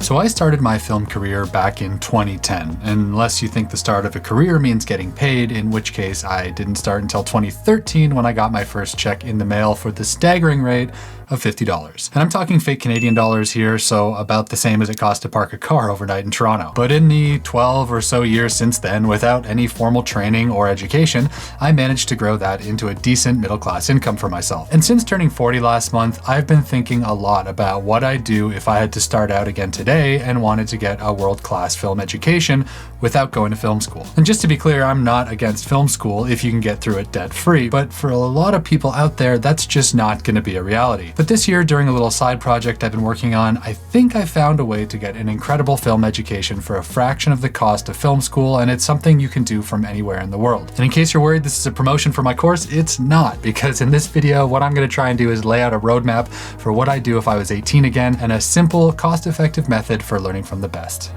So I started my film career back in 2010, unless you think the start of a career means getting paid, in which case I didn't start until 2013 when I got my first check in the mail for the staggering rate of $50. And I'm talking fake Canadian dollars here, so about the same as it cost to park a car overnight in Toronto. But in the 12 or so years since then, without any formal training or education, I managed to grow that into a decent middle-class income for myself. And since turning 40 last month, I've been thinking a lot about what I'd do if I had to start out again today and wanted to get a world-class film education without going to film school. And just to be clear, I'm not against film school if you can get through it debt-free, but for a lot of people out there, that's just not going to be a reality. But this year, during a little side project I've been working on, I think I found a way to get an incredible film education for a fraction of the cost of film school, and it's something you can do from anywhere in the world. And in case you're worried this is a promotion for my course, it's not, because in this video, what I'm going to try and do is lay out a roadmap for what I'd do if I was 18 again, and a simple, cost-effective method for learning from the best.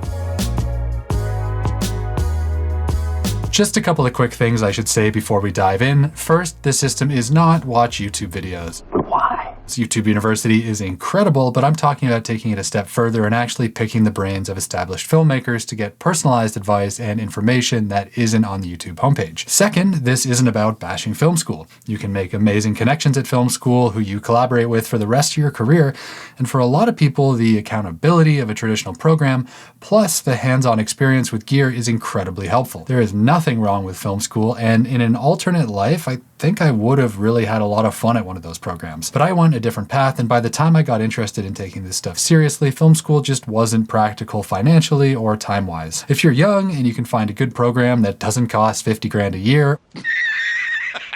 Just a couple of quick things I should say before we dive in. First, this system is not watch YouTube videos. Why? YouTube University is incredible, but I'm talking about taking it a step further and actually picking the brains of established filmmakers to get personalized advice and information that isn't on the YouTube homepage. Second, this isn't about bashing film school. You can make amazing connections at film school who you collaborate with for the rest of your career, and for a lot of people, the accountability of a traditional program, plus the hands-on experience with gear is incredibly helpful. There is nothing wrong with film school, and in an alternate life, I think I would have really had a lot of fun at one of those programs. But I went a different path, and by the time I got interested in taking this stuff seriously, film school just wasn't practical financially or time-wise. If you're young and you can find a good program that doesn't cost 50 grand a year,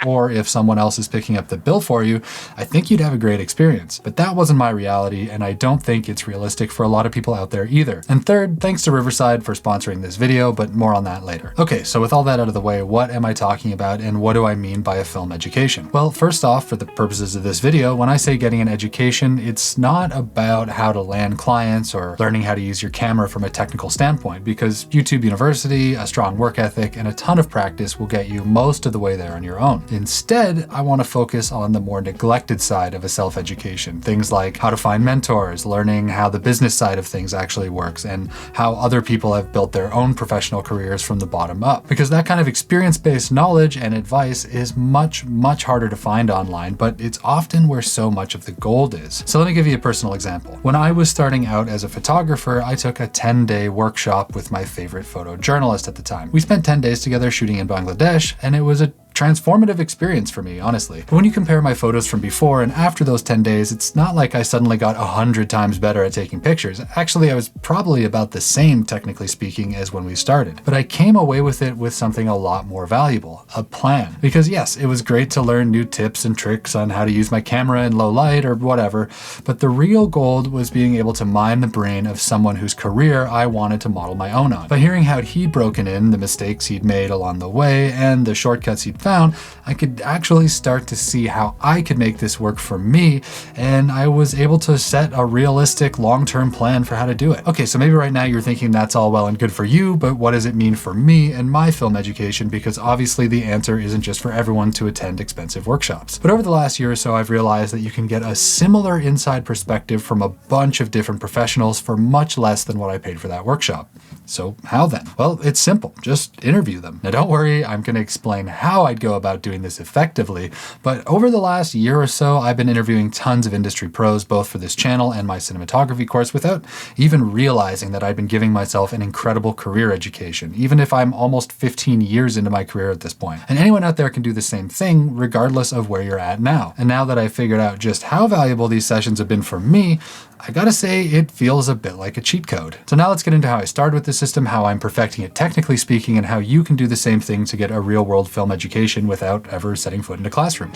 or if someone else is picking up the bill for you, I think you'd have a great experience. But that wasn't my reality, and I don't think it's realistic for a lot of people out there either. And third, thanks to Riverside for sponsoring this video, but more on that later. Okay, so with all that out of the way, what am I talking about and what do I mean by a film education? Well, first off, for the purposes of this video, when I say getting an education, it's not about how to land clients or learning how to use your camera from a technical standpoint, because YouTube University, a strong work ethic, and a ton of practice will get you most of the way there on your own. Instead, I want to focus on the more neglected side of a self-education. Things like how to find mentors, learning how the business side of things actually works, and how other people have built their own professional careers from the bottom up. Because that kind of experience-based knowledge and advice is much, much harder to find online, but it's often where so much of the gold is. So let me give you a personal example. When I was starting out as a photographer, I took a 10-day workshop with my favorite photojournalist at the time. We spent 10 days together shooting in Bangladesh, and it was a transformative experience for me, honestly. But when you compare my photos from before and after those 10 days, it's not like I suddenly got 100 times better at taking pictures. Actually, I was probably about the same, technically speaking, as when we started. But I came away with it with something a lot more valuable, a plan. Because yes, it was great to learn new tips and tricks on how to use my camera in low light or whatever, but the real gold was being able to mine the brain of someone whose career I wanted to model my own on. By hearing how he'd broken in, the mistakes he'd made along the way, and the shortcuts he'd found, I could actually start to see how I could make this work for me, and I was able to set a realistic long-term plan for how to do it. Okay, so maybe right now you're thinking that's all well and good for you, but what does it mean for me and my film education? Because obviously the answer isn't just for everyone to attend expensive workshops. But over the last year or so, I've realized that you can get a similar inside perspective from a bunch of different professionals for much less than what I paid for that workshop. So how then? Well, it's simple. Just interview them. Now don't worry, I'm going to explain how I'd go about doing this effectively, but over the last year or so, I've been interviewing tons of industry pros, both for this channel and my cinematography course, without even realizing that I'd been giving myself an incredible career education, even if I'm almost 15 years into my career at this point. And anyone out there can do the same thing, regardless of where you're at now. And now that I've figured out just how valuable these sessions have been for me, I gotta say, it feels a bit like a cheat code. So now let's get into how I started with this system, how I'm perfecting it technically speaking, and how you can do the same thing to get a real-world film education without ever setting foot in a classroom.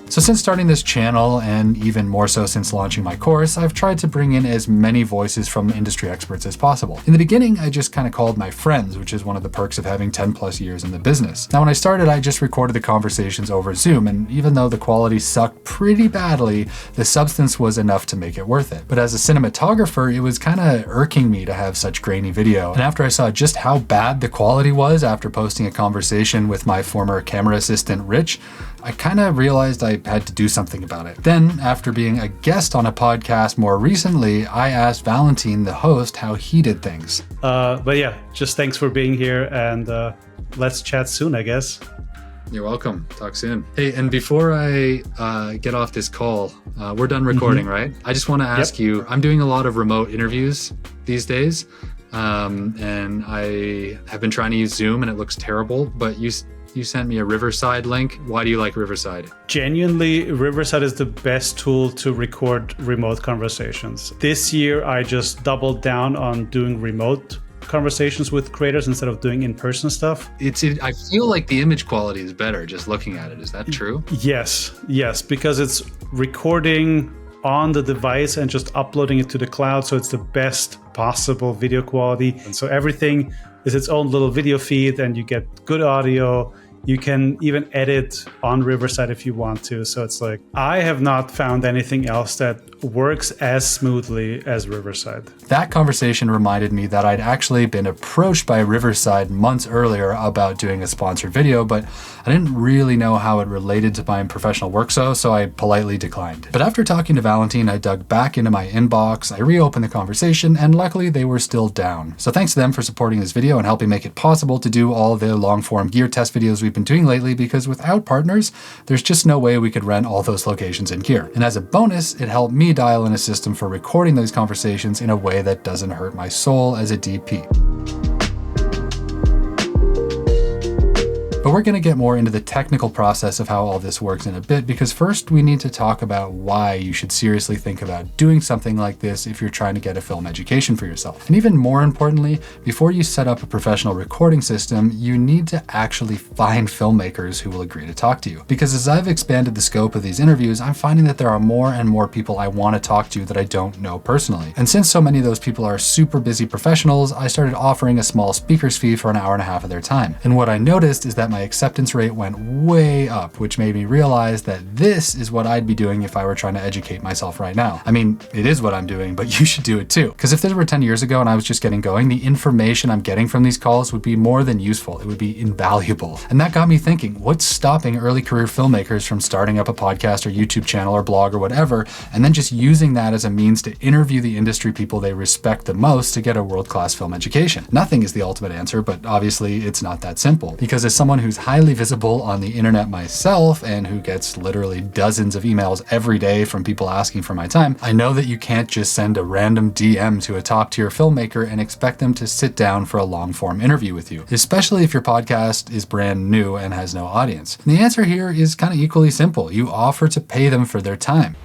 So since starting this channel, and even more so since launching my course, I've tried to bring in as many voices from industry experts as possible. In the beginning, I just kind of called my friends, which is one of the perks of having 10 plus years in the business. Now when I started, I just recorded the conversations over Zoom, and even though the quality sucked pretty badly, the substance was enough to make it worth it. But as a cinematographer, it was kind of irking me to have such grainy video. And after I saw just how bad the quality was after posting a conversation with my former camera assistant, Rich, I kind of realized I had to do something about it. Then, after being a guest on a podcast more recently, I asked Valentin, the host, how he did things. But yeah, just thanks for being here, and let's chat soon, I guess. You're welcome. Talk soon. Hey, and before I get off this call, we're done recording, right? I just want to ask you, I'm doing a lot of remote interviews these days, and I have been trying to use Zoom and it looks terrible, but you sent me a Riverside link. Why do you like Riverside? Genuinely, Riverside is the best tool to record remote conversations. This year, I just doubled down on doing remote conversations with creators instead of doing in-person stuff. I feel like the image quality is better just looking at it. Is that true? Yes, because it's recording on the device and just uploading it to the cloud, so it's the best possible video quality. And so everything is its own little video feed, and you get good audio. You can even edit on Riverside if you want to. So it's like, I have not found anything else that works as smoothly as Riverside. That conversation reminded me that I'd actually been approached by Riverside months earlier about doing a sponsored video, but I didn't really know how it related to my professional work, so I politely declined. But after talking to Valentin, I dug back into my inbox, I reopened the conversation, and luckily they were still down. So thanks to them for supporting this video and helping make it possible to do all the long-form gear test videos we've been doing lately, because without partners, there's just no way we could rent all those locations in gear. And as a bonus, it helped me dial in a system for recording those conversations in a way that doesn't hurt my soul as a DP. But we're going to get more into the technical process of how all this works in a bit, because first we need to talk about why you should seriously think about doing something like this if you're trying to get a film education for yourself. And even more importantly, before you set up a professional recording system, you need to actually find filmmakers who will agree to talk to you. Because as I've expanded the scope of these interviews, I'm finding that there are more and more people I want to talk to that I don't know personally. And since so many of those people are super busy professionals, I started offering a small speaker's fee for an hour and a half of their time. And what I noticed is that my acceptance rate went way up, which made me realize that this is what I'd be doing if I were trying to educate myself right now. I mean, it is what I'm doing, but you should do it too. Because if this were 10 years ago and I was just getting going, the information I'm getting from these calls would be more than useful. It would be invaluable. And that got me thinking, what's stopping early career filmmakers from starting up a podcast or YouTube channel or blog or whatever, and then just using that as a means to interview the industry people they respect the most to get a world-class film education? Nothing is the ultimate answer, but obviously it's not that simple. Because as someone who's highly visible on the internet myself and who gets literally dozens of emails every day from people asking for my time, I know that you can't just send a random DM to a top-tier filmmaker and expect them to sit down for a long-form interview with you, especially if your podcast is brand new and has no audience. And the answer here is kind of equally simple. You offer to pay them for their time.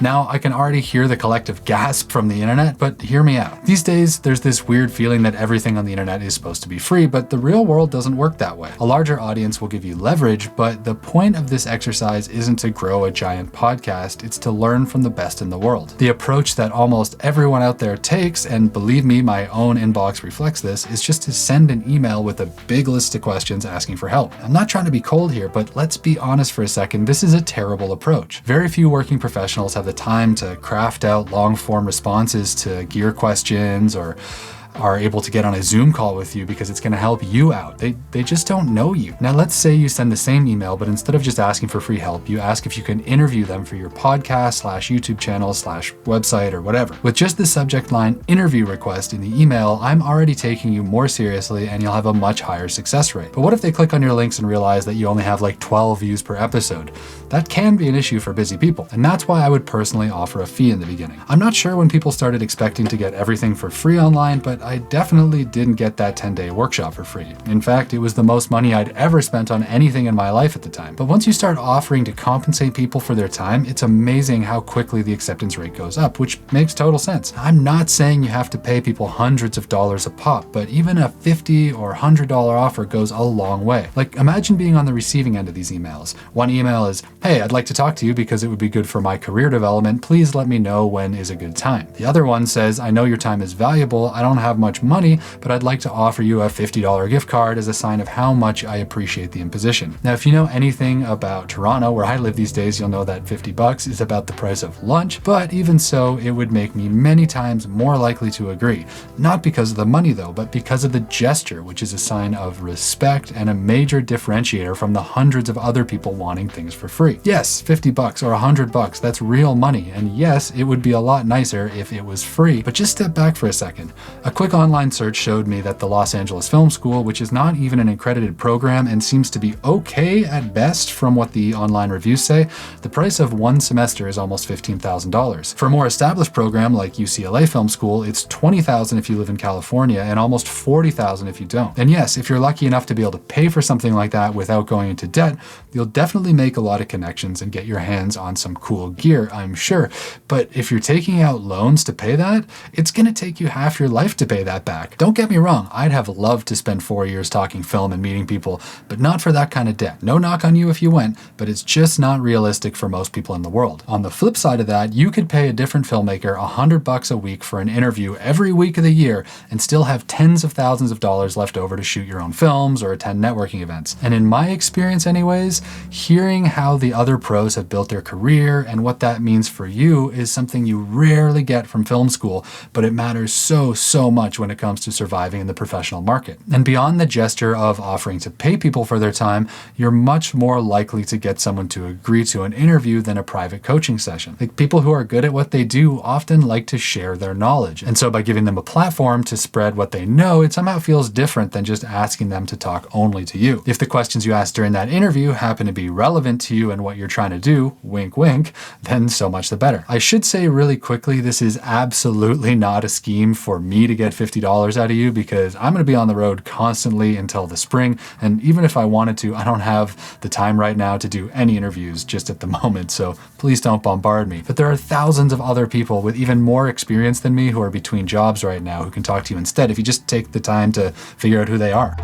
Now, I can already hear the collective gasp from the internet, but hear me out. These days, there's this weird feeling that everything on the internet is supposed to be free, but the real world doesn't work that way. A larger audience will give you leverage, but the point of this exercise isn't to grow a giant podcast, it's to learn from the best in the world. The approach that almost everyone out there takes, and believe me, my own inbox reflects this, is just to send an email with a big list of questions asking for help. I'm not trying to be cold here, but let's be honest for a second, this is a terrible approach. Very few working professionals have the time to craft out long-form responses to gear questions or are able to get on a Zoom call with you because it's going to help you out. They just don't know you. Now, let's say you send the same email, but instead of just asking for free help, you ask if you can interview them for your podcast / YouTube channel / website or whatever. With just the subject line interview request in the email, I'm already taking you more seriously and you'll have a much higher success rate. But what if they click on your links and realize that you only have like 12 views per episode? That can be an issue for busy people. And that's why I would personally offer a fee in the beginning. I'm not sure when people started expecting to get everything for free online, but I definitely didn't get that 10-day workshop for free. In fact, it was the most money I'd ever spent on anything in my life at the time. But once you start offering to compensate people for their time, it's amazing how quickly the acceptance rate goes up, which makes total sense. I'm not saying you have to pay people hundreds of dollars a pop, but even a $50 or $100 offer goes a long way. Like, imagine being on the receiving end of these emails. One email is, "Hey, I'd like to talk to you because it would be good for my career development. Please let me know when is a good time." The other one says, "I know your time is valuable. I don't have have much money, but I'd like to offer you a $50 gift card as a sign of how much I appreciate the imposition. Now, if you know anything about Toronto, where I live these days, you'll know that $50 is about the price of lunch, but even so, it would make me many times more likely to agree. Not because of the money though, but because of the gesture, which is a sign of respect and a major differentiator from the hundreds of other people wanting things for free. Yes, $50 or $100, that's real money. And yes, it would be a lot nicer if it was free, but just step back for a second. A quick online search showed me that the Los Angeles Film School, which is not even an accredited program and seems to be okay at best from what the online reviews say, the price of one semester is almost $15,000. For a more established program like UCLA Film School, it's $20,000 if you live in California and almost $40,000 if you don't. And yes, if you're lucky enough to be able to pay for something like that without going into debt, you'll definitely make a lot of connections and get your hands on some cool gear, I'm sure. But if you're taking out loans to pay that, it's gonna take you half your life to pay that back. Don't get me wrong, I'd have loved to spend 4 years talking film and meeting people, but not for that kind of debt. No knock on you if you went, but it's just not realistic for most people in the world. On the flip side of that, you could pay a different filmmaker $100 a week for an interview every week of the year and still have tens of thousands of dollars left over to shoot your own films or attend networking events. And in my experience anyways, hearing how the other pros have built their career and what that means for you is something you rarely get from film school, but it matters so much when it comes to surviving in the professional market. And beyond the gesture of offering to pay people for their time, you're much more likely to get someone to agree to an interview than a private coaching session. Like, people who are good at what they do often like to share their knowledge. And so by giving them a platform to spread what they know, it somehow feels different than just asking them to talk only to you. If the questions you ask during that interview happen to be relevant to you and what you're trying to do, wink wink, then so much the better. I should say really quickly, this is absolutely not a scheme for me to get $50 out of you, because I'm going to be on the road constantly until the spring, and even if I wanted to, I don't have the time right now to do any interviews just at the moment, so please don't bombard me. But there are thousands of other people with even more experience than me who are between jobs right now who can talk to you instead if you just take the time to figure out who they are.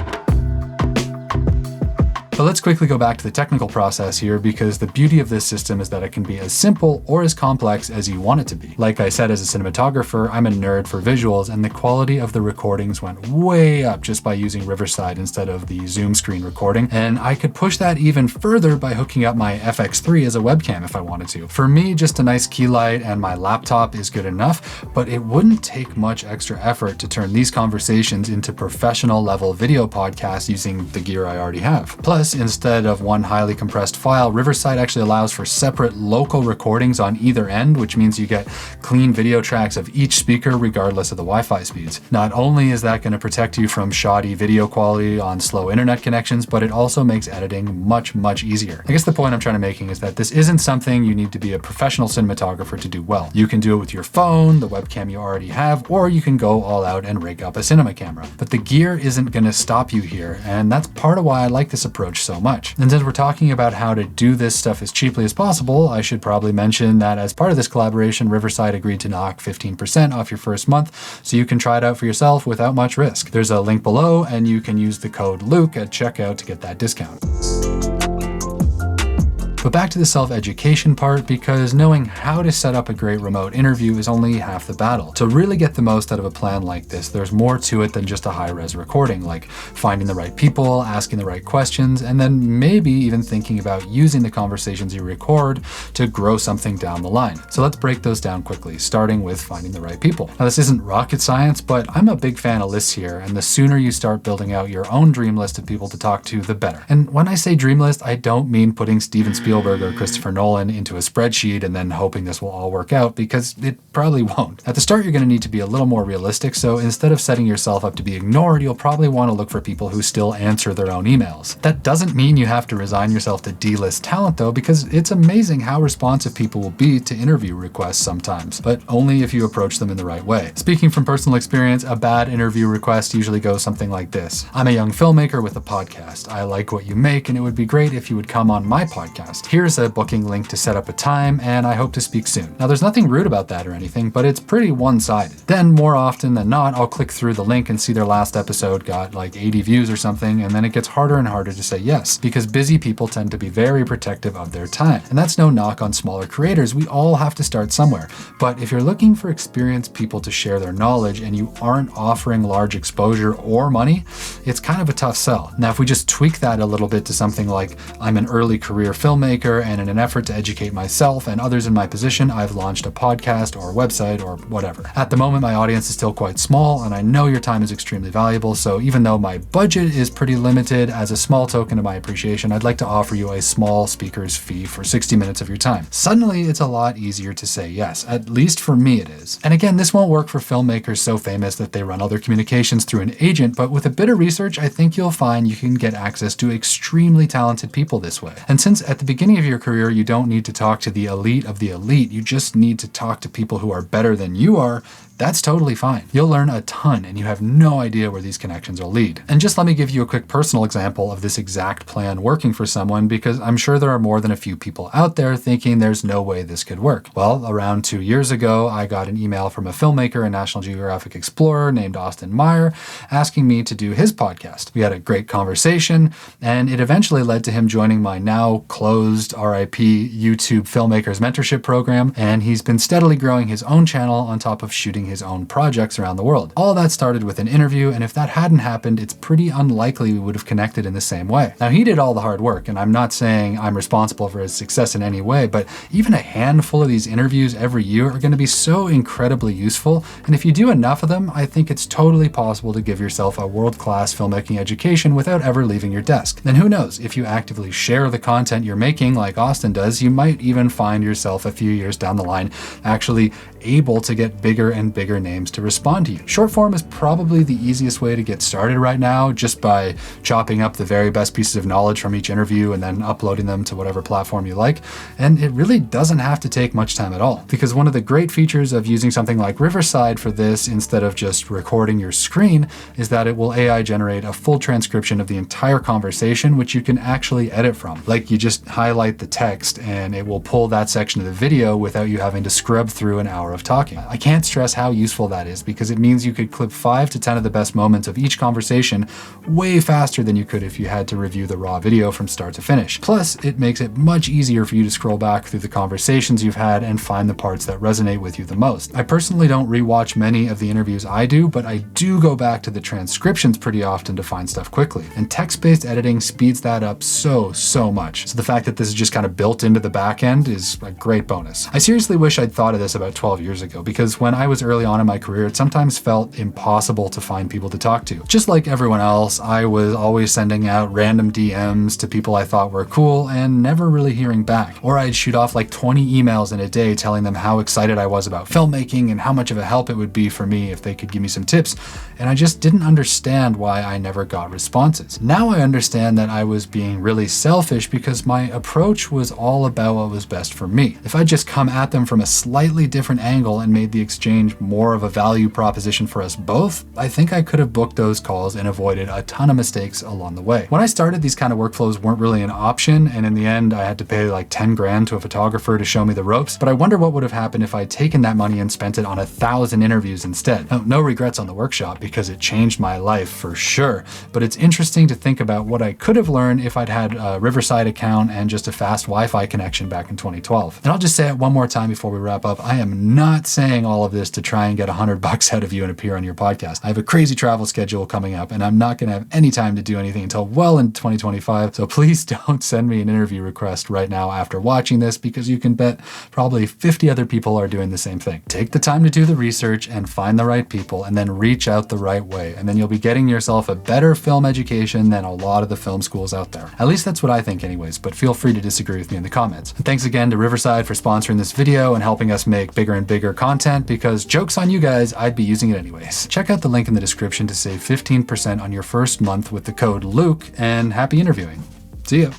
But let's quickly go back to the technical process here, because the beauty of this system is that it can be as simple or as complex as you want it to be. Like I said, as a cinematographer, I'm a nerd for visuals, and the quality of the recordings went way up just by using Riverside instead of the Zoom screen recording. And I could push that even further by hooking up my FX3 as a webcam if I wanted to. For me, just a nice key light and my laptop is good enough, but it wouldn't take much extra effort to turn these conversations into professional level video podcasts using the gear I already have. Plus, instead of one highly compressed file, Riverside actually allows for separate local recordings on either end, which means you get clean video tracks of each speaker regardless of the Wi-Fi speeds. Not only is that going to protect you from shoddy video quality on slow internet connections, but it also makes editing much easier. I guess the point I'm trying to making is that this isn't something you need to be a professional cinematographer to do well. You can do it with your phone, the webcam you already have, or you can go all out and rig up a cinema camera. But the gear isn't going to stop you here, and that's part of why I like this approach so much. And since we're talking about how to do this stuff as cheaply as possible, I should probably mention that as part of this collaboration, Riverside agreed to knock 15% off your first month, so you can try it out for yourself without much risk. There's a link below, and you can use the code Luke at checkout to get that discount. But back to the self-education part, because knowing how to set up a great remote interview is only half the battle. To really get the most out of a plan like this, there's more to it than just a high-res recording, like finding the right people, asking the right questions, and then maybe even thinking about using the conversations you record to grow something down the line. So let's break those down quickly, starting with finding the right people. Now, this isn't rocket science, but I'm a big fan of lists here, and the sooner you start building out your own dream list of people to talk to, the better. And when I say dream list, I don't mean putting Steven Spielberg or Christopher Nolan into a spreadsheet and then hoping this will all work out, because it probably won't. At the start, you're going to need to be a little more realistic, so instead of setting yourself up to be ignored, you'll probably want to look for people who still answer their own emails. That doesn't mean you have to resign yourself to D-list talent though, because it's amazing how responsive people will be to interview requests sometimes, but only if you approach them in the right way. Speaking from personal experience, a bad interview request usually goes something like this. I'm a young filmmaker with a podcast. I like what you make, and it would be great if you would come on my podcast. podcast. Here's a booking link to set up a time, and I hope to speak soon. Now, there's nothing rude about that or anything, but it's pretty one-sided. Then, more often than not, I'll click through the link and see their last episode got like 80 views or something, and then it gets harder and harder to say yes, because busy people tend to be very protective of their time. And that's no knock on smaller creators. We all have to start somewhere. But if you're looking for experienced people to share their knowledge and you aren't offering large exposure or money, it's kind of a tough sell. Now, if we just tweak that a little bit to something like, I'm an early career filmmaker, and in an effort to educate myself and others in my position, I've launched a podcast or website or whatever. At the moment, my audience is still quite small, and I know your time is extremely valuable, so even though my budget is pretty limited, as a small token of my appreciation, I'd like to offer you a small speaker's fee for 60 minutes of your time. Suddenly, it's a lot easier to say yes. At least for me it is. And again, this won't work for filmmakers so famous that they run all their communications through an agent, but with a bit of research, I think you'll find you can get access to extremely talented people this way. And since at the beginning of your career, you don't need to talk to the elite of the elite, you just need to talk to people who are better than you are, that's totally fine. You'll learn a ton and you have no idea where these connections will lead. And just let me give you a quick personal example of this exact plan working for someone, because I'm sure there are more than a few people out there thinking there's no way this could work. Well, around 2 years ago, I got an email from a filmmaker and National Geographic explorer named Austin Meyer asking me to do his podcast. We had a great conversation, and it eventually led to him joining my now closed RIP YouTube Filmmakers mentorship program, and he's been steadily growing his own channel on top of shooting his own projects around the world. All that started with an interview, and if that hadn't happened, it's pretty unlikely we would have connected in the same way. Now, he did all the hard work, and I'm not saying I'm responsible for his success in any way, but even a handful of these interviews every year are going to be so incredibly useful, and if you do enough of them, I think it's totally possible to give yourself a world-class filmmaking education without ever leaving your desk. And who knows, if you actively share the content you're making like Austin does, you might even find yourself a few years down the line actually able to get bigger and bigger names to respond to you. Short form is probably the easiest way to get started right now, just by chopping up the very best pieces of knowledge from each interview and then uploading them to whatever platform you like. And it really doesn't have to take much time at all, because one of the great features of using something like Riverside for this instead of just recording your screen is that it will AI generate a full transcription of the entire conversation, which you can actually edit from. Like, you just highlight the text and it will pull that section of the video without you having to scrub through an hour of talking. I can't stress how useful that is, because it means you could clip 5 to 10 of the best moments of each conversation way faster than you could if you had to review the raw video from start to finish. Plus, it makes it much easier for you to scroll back through the conversations you've had and find the parts that resonate with you the most. I personally don't rewatch many of the interviews I do, but I do go back to the transcriptions pretty often to find stuff quickly. And text-based editing speeds that up so much. So the fact that this is just kind of built into the back end is a great bonus. I seriously wish I'd thought of this about 12 years ago, because when I was early on in my career, it sometimes felt impossible to find people to talk to. Just like everyone else, I was always sending out random DMs to people I thought were cool and never really hearing back. Or I'd shoot off like 20 emails in a day telling them how excited I was about filmmaking and how much of a help it would be for me if they could give me some tips. And I just didn't understand why I never got responses. Now I understand that I was being really selfish, because my approach was all about what was best for me. If I'd just come at them from a slightly different angle and made the exchange more of a value proposition for us both, I think I could have booked those calls and avoided a ton of mistakes along the way. When I started, these kind of workflows weren't really an option, and in the end, I had to pay like 10 grand to a photographer to show me the ropes, but I wonder what would have happened if I'd taken that money and spent it on 1,000 interviews instead. Now, no regrets on the workshop, because it changed my life for sure, but it's interesting to think about what I could have learned if I'd had a Riverside account and just a fast Wi-Fi connection back in 2012. And I'll just say it one more time before we wrap up, I am not saying all of this to try and get $100 out of you and appear on your podcast. I have a crazy travel schedule coming up, and I'm not going to have any time to do anything until well in 2025, so please don't send me an interview request right now after watching this, because you can bet probably 50 other people are doing the same thing. Take the time to do the research and find the right people, and then reach out the right way, and then you'll be getting yourself a better film education than a lot of the film schools out there. At least that's what I think anyways, but feel free to disagree with me in the comments. And thanks again to Riverside for sponsoring this video and helping us make bigger and bigger content, because joke's on you guys, I'd be using it anyways. Check out the link in the description to save 15% on your first month with the code LUKE, and happy interviewing. See ya.